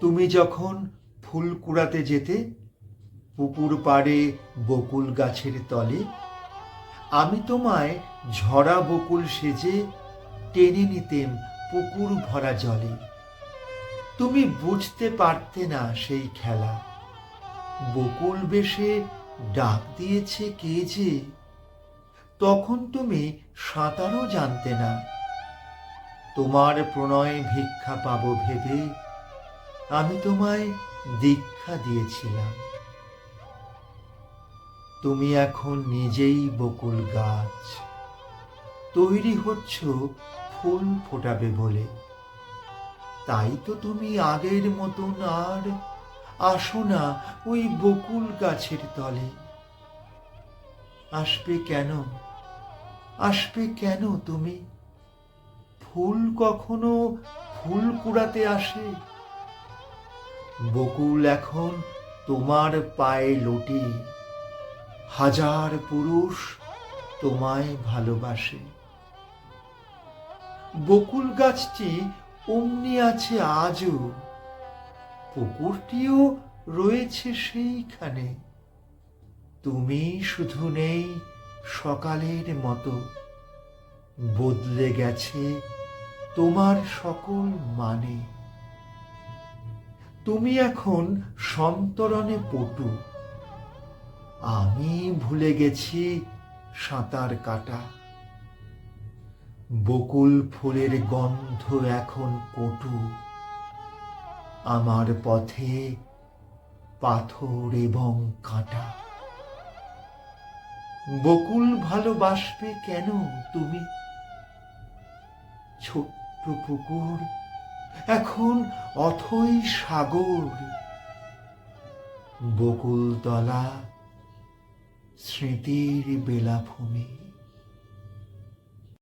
তুমি যখন ফুল কুড়াতে যেতে পুকুর পাড়ে বকুল গাছের তলে, আমি তোমায় ঝরা বকুল সেজে টেনে নিতেম পুকুর ভরা জলে। তুমি বুঝতে পারতে না সেই খেলা, বকুল বেশে ডাক দিয়েছে কে যে। তখন তুমি সাঁতারও জানতে না, তোমার প্রণয় ভিক্ষা পাবো ভেবে আমি তোমায় দীক্ষা দিয়েছিলাম। তুমি এখন নিজেই বকুল গাছ, তৈরি হচ্ছ ফুল ফোটাবে বলে। তাই তো তুমি আগের মতন আর আসো না ওই বকুল গাছের তলে। আসবে কেন, আসবে কেন তুমি? ফুল কখনো ফুল কুড়াতে আসে? বকুল এখন তোমার পায়ে লোটে, হাজার পুরুষ তোমায় ভালোবাসে। বকুল গাছটি অমনি আছে আজও, পুকুরটিও রয়েছে সেইখানে। তুমি শুধু নেই সকালের মতো, বদলে গেছে তোমার সকল মানে। তুমি এখন সন্তরণে পটু, আমি ভুলে গেছি সাঁতার কাটা। বকুল ফুলের গন্ধ এখন কটু, আমার পথে পাথর এবং কাঁটা। বকুল ভালোবাসবে কেন তুমি? ছোট্ট পুকুর এখন অথই সাগর, বকুলতলা স্মৃতির বেলাভূমি।